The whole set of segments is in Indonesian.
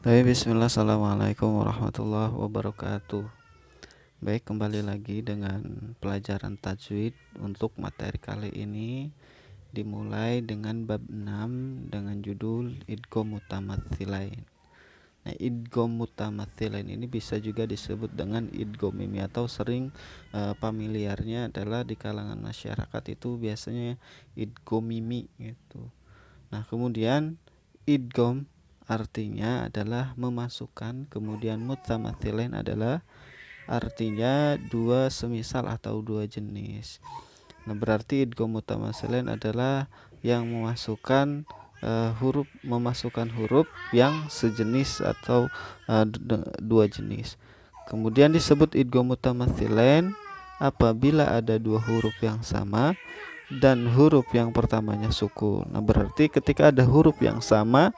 Baik, bismillah, assalamualaikum warahmatullahi wabarakatuh. Baik, kembali lagi dengan pelajaran tajwid. Untuk materi kali ini dimulai dengan bab 6 dengan judul idgham mutamatsilain. Nah, idgham mutamatsilain ini bisa juga disebut dengan idgham mimi atau sering familiarnya adalah di kalangan masyarakat itu biasanya idgham mimi gitu. Nah, kemudian idgham artinya adalah memasukkan, kemudian mutamatsilain adalah artinya dua semisal atau dua jenis. Nah, berarti idgham mutamatsilain adalah yang memasukkan huruf yang sejenis atau dua jenis. Kemudian disebut idgham mutamatsilain apabila ada dua huruf yang sama dan huruf yang pertamanya sukun. Nah, berarti ketika ada huruf yang sama,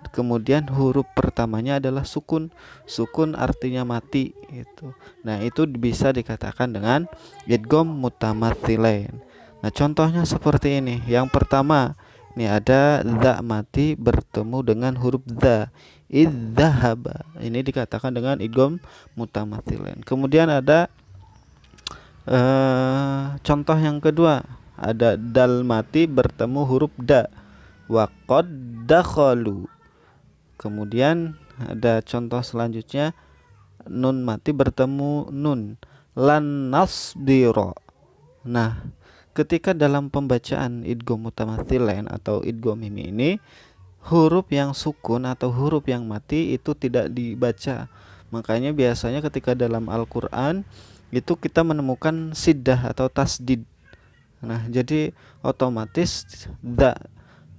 kemudian huruf pertamanya adalah sukun. Sukun artinya mati itu. Nah, itu bisa dikatakan dengan idgham mutamatsilain. Nah, contohnya seperti ini. Yang pertama, ini ada za mati bertemu dengan huruf za. Idzahaba. Ini dikatakan dengan idgham mutamatsilain. Kemudian ada contoh yang kedua, ada dal mati bertemu huruf da, wa qad dakhalu. Kemudian ada contoh selanjutnya, nun mati bertemu nun, lan nasdiro. Nah, ketika dalam pembacaan idgham mutamatsilain atau idgham mimi ini, huruf yang sukun atau huruf yang mati itu tidak dibaca. Makanya biasanya ketika dalam Al-Qur'an itu kita menemukan siddah atau tasdid. Nah, jadi otomatis da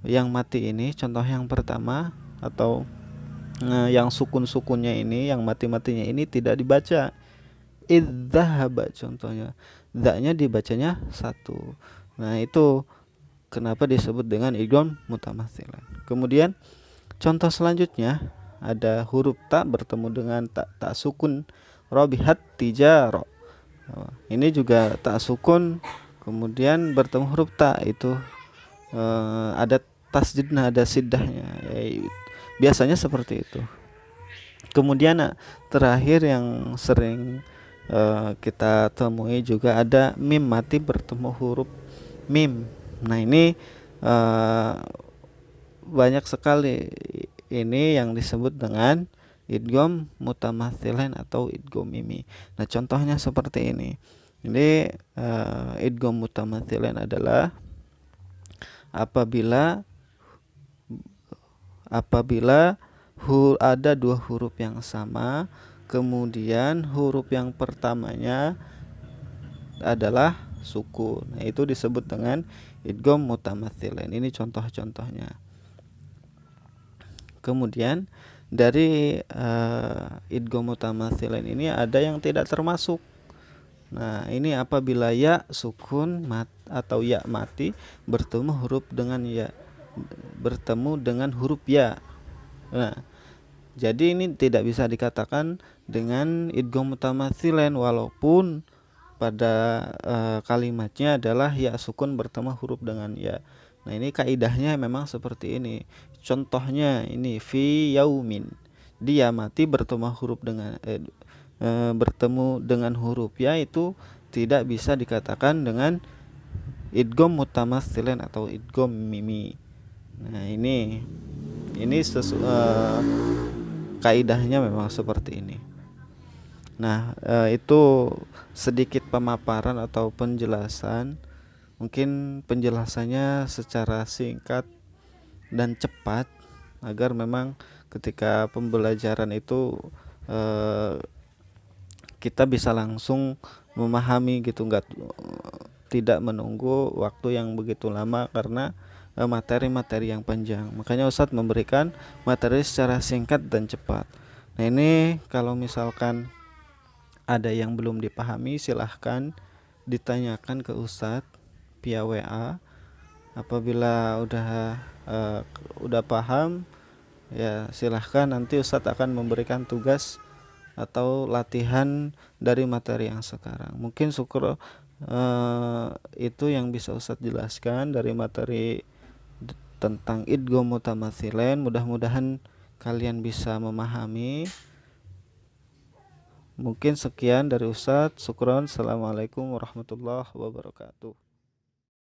yang mati ini, contoh yang pertama atau yang sukun-sukunnya ini, yang mati-matinya ini tidak dibaca. Idzahaba contohnya, da-nya dibacanya satu. Nah, itu kenapa disebut dengan idgham mutamatsilan. Kemudian contoh selanjutnya ada huruf ta bertemu dengan ta sukun, robihat tijaro. Ini juga tak sukun, kemudian bertemu huruf ta, itu ada tasdidnya, ada siddahnya, biasanya seperti itu. Kemudian terakhir yang sering kita temui juga ada mim mati bertemu huruf mim. Nah, ini banyak sekali ini yang disebut dengan idgham mutamatsilain atau idgham mimi. Nah, contohnya seperti ini. Ini idgham mutamatsilain adalah apabila ada dua huruf yang sama, kemudian huruf yang pertamanya adalah sukun. Nah, itu disebut dengan idgham mutamatsilain. Ini contoh-contohnya. Kemudian dari idgham mutamatsilain ini ada yang tidak termasuk. Nah, ini apabila ya sukun atau ya mati bertemu dengan huruf ya. Nah, jadi ini tidak bisa dikatakan dengan idgham mutamatsilain walaupun pada kalimatnya adalah ya sukun bertemu huruf dengan ya. Nah, ini kaidahnya memang seperti ini. Contohnya ini fi yaumin, dia mati bertemu huruf ya, itu tidak bisa dikatakan dengan idgham mutamatsilain atau idgham mimi. Nah, ini kaidahnya memang seperti ini. Nah, itu sedikit pemaparan atau penjelasan. Mungkin penjelasannya secara singkat dan cepat agar memang ketika pembelajaran itu kita bisa langsung memahami gitu, tidak menunggu waktu yang begitu lama karena materi-materi yang panjang. Makanya Ustadz memberikan materi secara singkat dan cepat. Nah, ini kalau misalkan ada yang belum dipahami, silahkan ditanyakan ke Ustadz via WA. Apabila udah paham, ya silahkan nanti Ustadz akan memberikan tugas atau latihan dari materi yang sekarang. Mungkin itu yang bisa Ustadz jelaskan dari materi tentang idgham mutamatsilain. Mudah-mudahan kalian bisa memahami. Mungkin sekian dari Ustadz. Syukron. Assalamualaikum warahmatullahi wabarakatuh.